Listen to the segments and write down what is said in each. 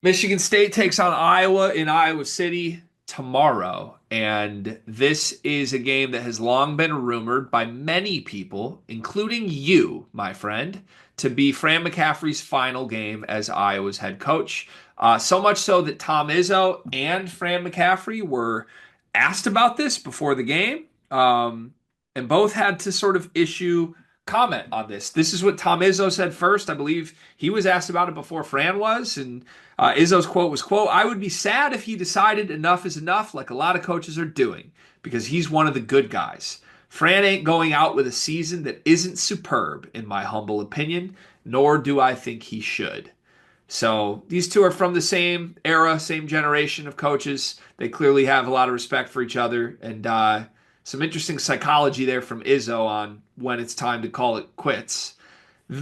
Michigan State takes on Iowa in Iowa City tomorrow. And this is a game that has long been rumored by many people, including you, my friend, to be Fran McCaffery's final game as Iowa's head coach. So much so that Tom Izzo and Fran McCaffery were asked about this before the game, and both had to sort of issue comment on this. This is what Tom Izzo said first. I believe he was asked about it before Fran was, and Izzo's quote was, quote, "I would be sad if he decided enough is enough like a lot of coaches are doing because he's one of the good guys. Fran ain't going out with a season that isn't superb, in my humble opinion, nor do I think he should." So these two are from the same era, same generation of coaches. They clearly have a lot of respect for each other, and some interesting psychology there from Izzo on when it's time to call it quits.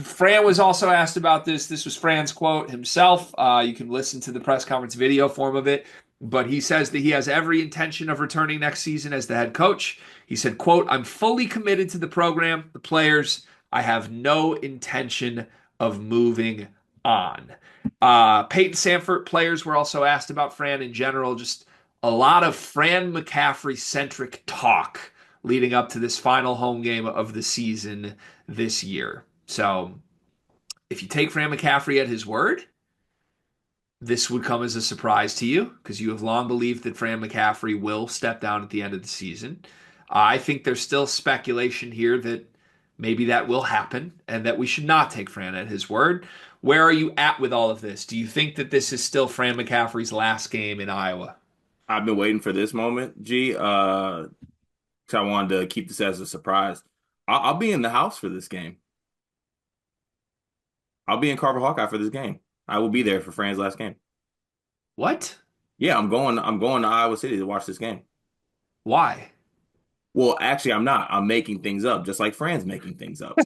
Fran was also asked about this. This was Fran's quote himself. You can listen to the press conference video form of it. But he says that he has every intention of returning next season as the head coach. He said, quote, "I'm fully committed to the program, the players. I have no intention of moving on." Peyton Sanford players were also asked about Fran in general. Just a lot of Fran McCaffery centric talk leading up to this final home game of the season this year. So if you take Fran McCaffery at his word, this would come as a surprise to you because you have long believed that Fran McCaffery will step down at the end of the season. I think there's still speculation here that maybe that will happen and that we should not take Fran at his word. Where are you at with all of this? Do you think that this is still Fran McCaffery's last game in Iowa? I've been waiting for this moment, G. 'Cause I wanted to keep this as a surprise. I'll be in the house for this game. I'll be in Carver Hawkeye for this game. I will be there for Fran's last game. What? Yeah, I'm going to Iowa City to watch this game. Why? Well, actually, I'm not. I'm making things up, just like Fran's making things up.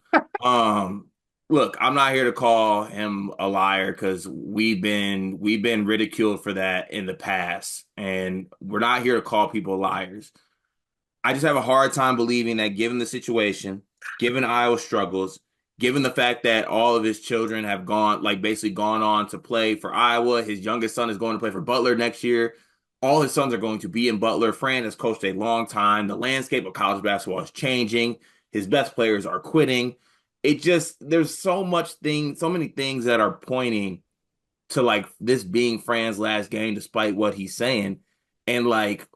Um, Look, I'm not here to call him a liar because we've been ridiculed for that in the past, and we're not here to call people liars. I just have a hard time believing that given the situation, given Iowa's struggles, given the fact that all of his children have gone, like basically gone on to play for Iowa, his youngest son is going to play for Butler next year. All his sons are going to be in Butler. Fran has coached a long time. The landscape of college basketball is changing. His best players are quitting. There's so many things that are pointing to like this being Fran's last game, despite what he's saying. And like,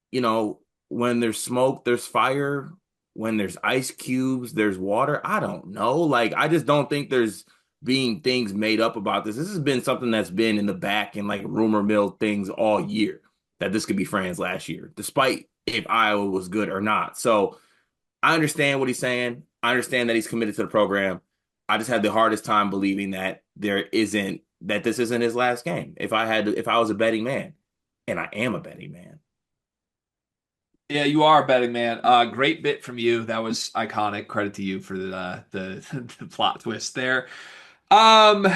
you know, when there's smoke, there's fire. When there's ice cubes, there's water. I don't know. Like, I just don't think there's being things made up about this. This has been something that's been in the back and like rumor mill things all year that this could be Fran's last year, despite if Iowa was good or not. So I understand what he's saying. I understand that he's committed to the program. I just had the hardest time believing that this isn't his last game. If I was a betting man, and I am a betting man. Yeah, you are a betting man. Great bit from you. That was iconic. Credit to you for the the plot twist there. Um,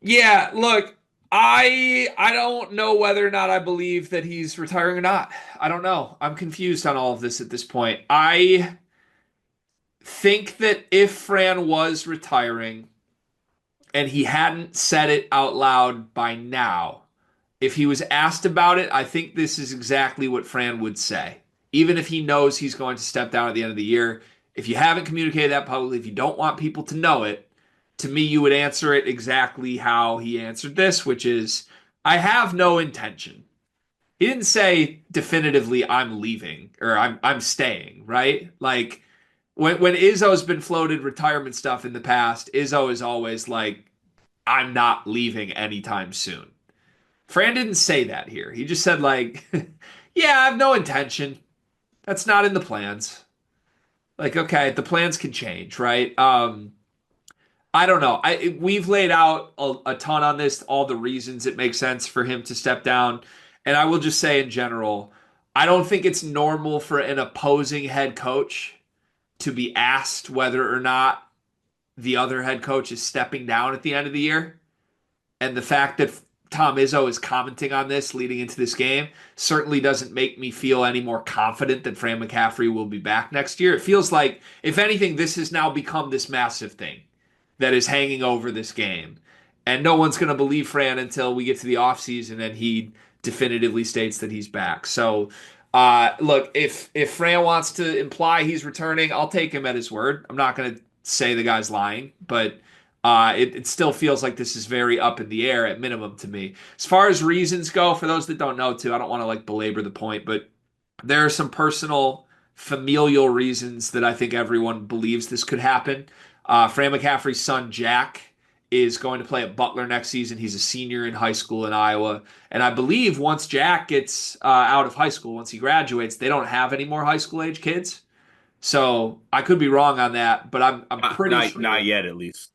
yeah, look, I don't know whether or not I believe that he's retiring or not. I don't know. I'm confused on all of this at this point. I think that if Fran was retiring and he hadn't said it out loud by now, if he was asked about it, I think this is exactly what Fran would say. Even if he knows he's going to step down at the end of the year, if you haven't communicated that publicly, if you don't want people to know it, to me, you would answer it exactly how he answered this, which is, I have no intention. He didn't say definitively I'm leaving or I'm staying, right? Like when Izzo's been floated retirement stuff in the past, Izzo is always like, I'm not leaving anytime soon. Fran didn't say that here. He just said like, yeah, I have no intention. That's not in the plans. Like, okay, the plans can change, right? I don't know. We've laid out a ton on this, all the reasons it makes sense for him to step down. And I will just say in general, I don't think it's normal for an opposing head coach to be asked whether or not the other head coach is stepping down at the end of the year. And the fact that Tom Izzo is commenting on this leading into this game certainly doesn't make me feel any more confident that Fran McCaffery will be back next year. It feels like, if anything, this has now become this massive thing that is hanging over this game. And no one's going to believe Fran until we get to the offseason and he definitively states that he's back. So, look, if Fran wants to imply he's returning, I'll take him at his word. I'm not going to say the guy's lying, but it still feels like this is very up in the air at minimum to me. As far as reasons go, for those that don't know, too, I don't want to like belabor the point, but there are some personal familial reasons that I think everyone believes this could happen. Fran McCaffery's son, Jack, is going to play at Butler next season. He's a senior in high school in Iowa. And I believe once Jack gets out of high school, once he graduates, they don't have any more high school age kids. So I could be wrong on that, but I'm pretty Not sure yet, at least.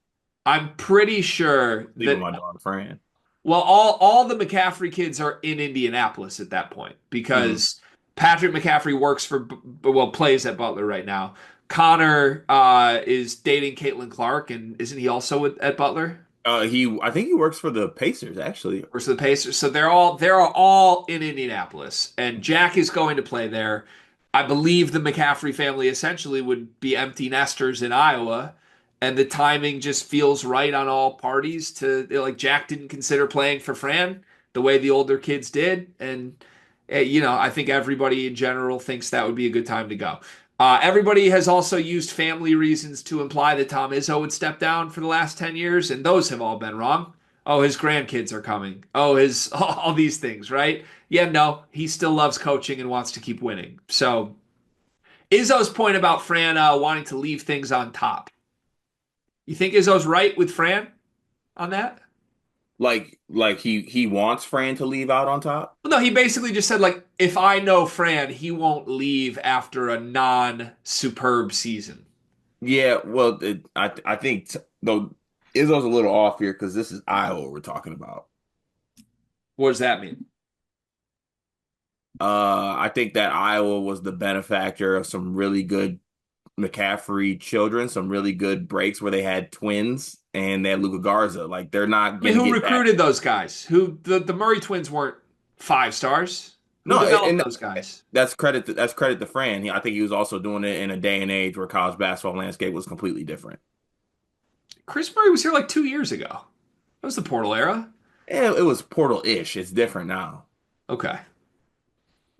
I'm pretty sure Leaving that my daughter Fran. well, all the McCaffrey kids are in Indianapolis at that point Hmm. because Patrick McCaffrey works for well plays at Butler right now. Connor is dating Caitlin Clark, and isn't he also at Butler? I think he works for the Pacers, actually. Works for the Pacers. So they're all in Indianapolis, and Jack is going to play there. I believe the McCaffrey family essentially would be empty nesters in Iowa, and the timing just feels right on all parties to like Jack didn't consider playing for Fran the way the older kids did, and I think everybody in general thinks that would be a good time to go. Everybody has also used family reasons to imply that Tom Izzo would step down for the last 10 years, and those have all been wrong. Oh, his grandkids are coming. Oh, his all these things, right? Yeah, no, he still loves coaching and wants to keep winning. So, Izzo's point about Fran wanting to leave things on top. You think Izzo's right with Fran on that? Like he wants Fran to leave out on top. Well, no, he basically just said like, if I know Fran, he won't leave after a non-superb season. Yeah, well, I think though Izzo's a little off here because this is Iowa we're talking about. What does that mean? I think that Iowa was the benefactor of some really good McCaffrey children, some really good breaks where they had twins and they had Luka Garza. Like they're not I mean, gonna who get that. recruited those guys? Who the Murray twins weren't five stars. Who No, developed and those guys? that's credit to Fran. I think he was also doing it in a day and age where college basketball landscape was completely different. Chris Murray was here like 2 years ago. That was the portal era. And it was portal-ish. It's different now. Okay,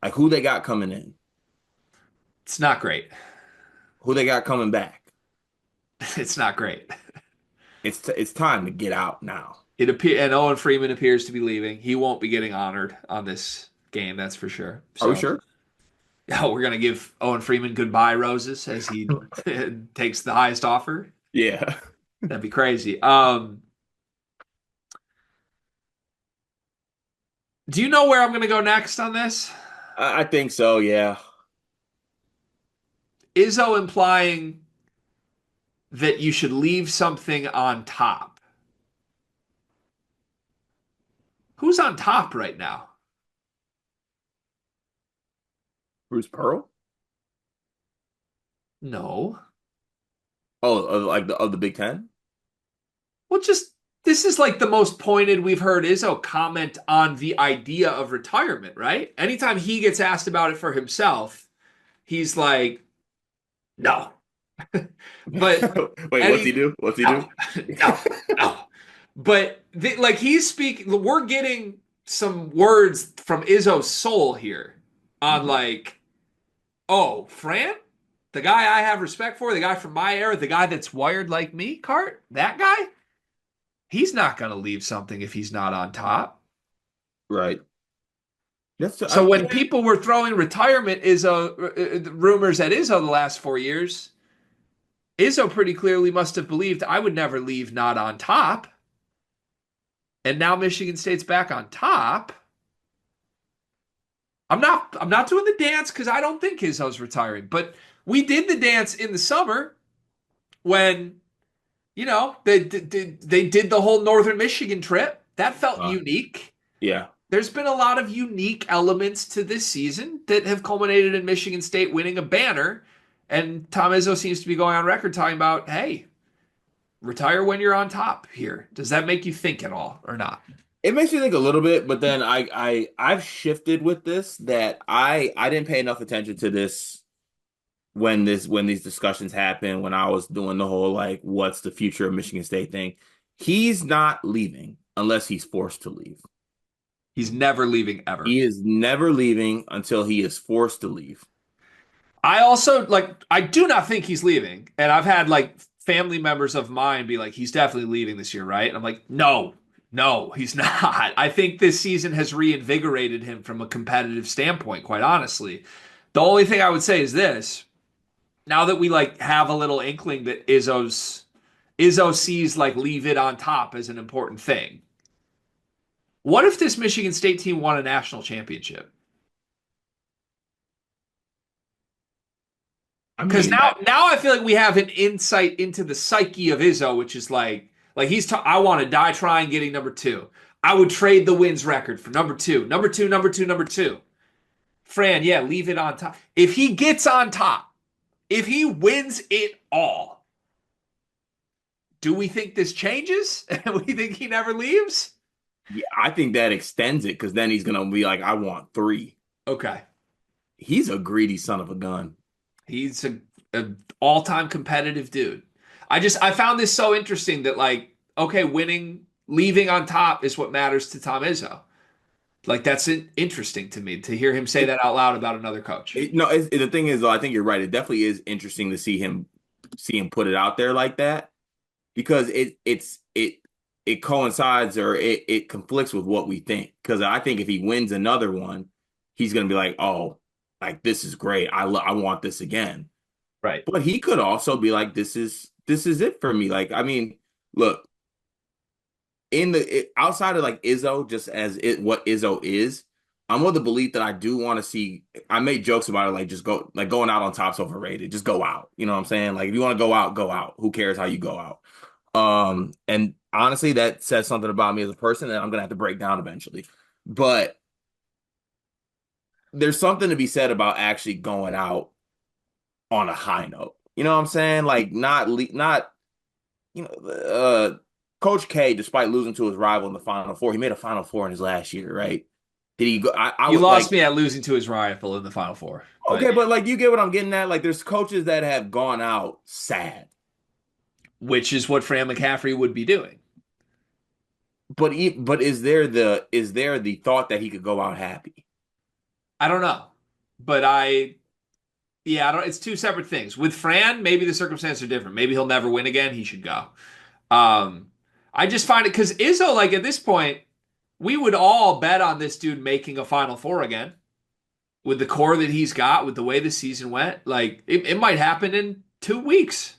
Like who they got coming in, it's not great. who they got coming back. It's not great. It's time to get out now. And Owen Freeman appears to be leaving. He won't be getting honored on this game, that's for sure. Are we So, sure? oh, we're gonna give Owen Freeman goodbye roses as he takes the highest offer. Yeah. That'd be crazy. Do you know where I'm gonna go next on this? I think so, yeah. Izzo implying that you should leave something on top. Who's on top right now? Bruce Pearl? No. Oh, like of the Big Ten? Well, just this is like the most pointed we've heard Izzo comment on the idea of retirement, right? Anytime he gets asked about it for himself, he's like, no. But Wait, what's he Eddie, do? What's he no, do? no, no. But like he's speaking, we're getting some words from Izzo's soul here on Mhm. like, oh, Fran, the guy I have respect for, the guy from my era, the guy that's wired like me, Cart, that guy, he's not going to leave something if he's not on top. Right. So when Yeah. people were throwing retirement rumors at Izzo the last 4 years, Izzo pretty clearly must have believed I would never leave not on top. And now Michigan State's back on top. I'm not doing the dance because I don't think Izzo's retiring, but we did the dance in the summer when they did the whole Northern Michigan trip. That felt Uh, unique. yeah. There's been a lot of unique elements to this season that have culminated in Michigan State winning a banner. And Tom Izzo seems to be going on record talking about, hey, retire when you're on top here. Does that make you think at all or not? It makes me think a little bit, but then I've shifted with this that I didn't pay enough attention to this when these discussions happened when I was doing the whole like what's the future of Michigan State thing. He's not leaving unless he's forced to leave. He's never leaving ever. He is never leaving until he is forced to leave. I also like I do not think he's leaving. And I've had like family members of mine be like, he's definitely leaving this year, right? And I'm like, no, no, he's not. I think this season has reinvigorated him from a competitive standpoint, quite honestly. The only thing I would say is this. Now that we like have a little inkling that Izzo sees like leave it on top as an important thing. What if this Michigan State team won a national championship? I Because mean now, that. now I feel like we have an insight into the psyche of Izzo, which is like I want to die trying getting number two. I would trade the wins record for number two, number two, number two, number two. Fran, yeah, leave it on top. If he gets on top, if he wins it all, do we think this changes? And we think he never leaves? Yeah, I think that extends it because then he's gonna be like, I want three. Okay. He's a greedy son of a gun. He's a all-time competitive dude. I found this so interesting that like, okay, winning, leaving on top is what matters to Tom Izzo. Like that's interesting to me to hear him say It, that out loud about another coach. no, the thing is, though, I think you're right. It definitely is interesting to see him put it out there like that because it coincides or it conflicts with what we think. Because I think if he wins another one, he's gonna be like, oh, like this is great. I want this again. Right. But he could also be like, this is it for me. Like, I mean, look, outside of like Izzo, just as it what Izzo is, I'm of the belief that I do want to see. I made jokes about it, like just go, like going out on top's overrated. Just go out. You know what I'm saying? Like if you want to go out, go out. Who cares how you go out? And honestly, that says something about me as a person that I'm gonna have to break down eventually. But there's something to be said about actually going out on a high note. You know what I'm saying? Like not you know, Coach K, despite losing to his rival in the Final Four, he made a Final Four in his last year, right? Did he go? I You would lost like, me at losing to his rival in the Final Four, but okay, but like, you get what I'm getting at? Like, there's coaches that have gone out sad, which is what Fran McCaffery would be doing. but is there the thought that he could go out happy? I don't know, but yeah, I don't. It's two separate things. With Fran, maybe the circumstances are different. Maybe he'll never win again. He should go. Um, I just find it because Izzo, like at this point, we would all bet on this dude making a Final Four again with the core that he's got, with the way the season went. Like it might happen in 2 weeks.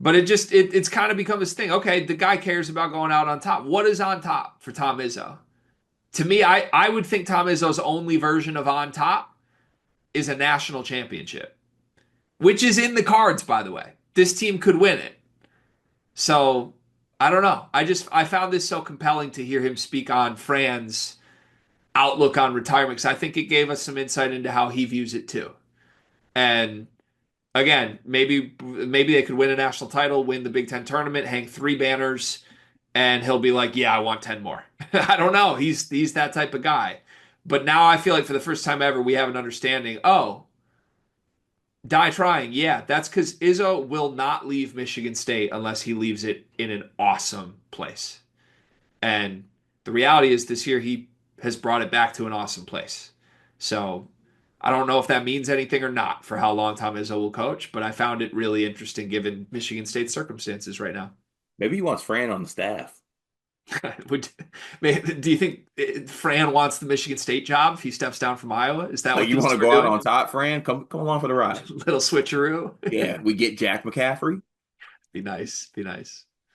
But it's kind of become this thing. Okay, the guy cares about going out on top. What is on top for Tom Izzo? To me, I would think Tom Izzo's only version of on top is a national championship, which is in the cards, by the way. This team could win it. So I don't know. I found this so compelling to hear him speak on Fran's outlook on retirement because I think it gave us some insight into how he views it too. And again, maybe they could win a national title, win the Big Ten tournament, hang three banners, and he'll be like, "Yeah, I want 10 more." I don't know. He's that type of guy. But now I feel like for the first time ever, we have an understanding. Oh, die trying. Yeah, that's because Izzo will not leave Michigan State unless he leaves it in an awesome place. And the reality is this year he has brought it back to an awesome place. So I don't know if that means anything or not for how long Tom Izzo will coach, but I found it really interesting given Michigan State's circumstances right now. Maybe he wants Fran on the staff. Would, do you think Fran wants the Michigan State job if he steps down from Iowa? Is that Like, what you this want is to we're go out doing? on top, Fran? Come along for the ride. Little switcheroo? Yeah, we get Jack McCaffery. Be nice. Be nice.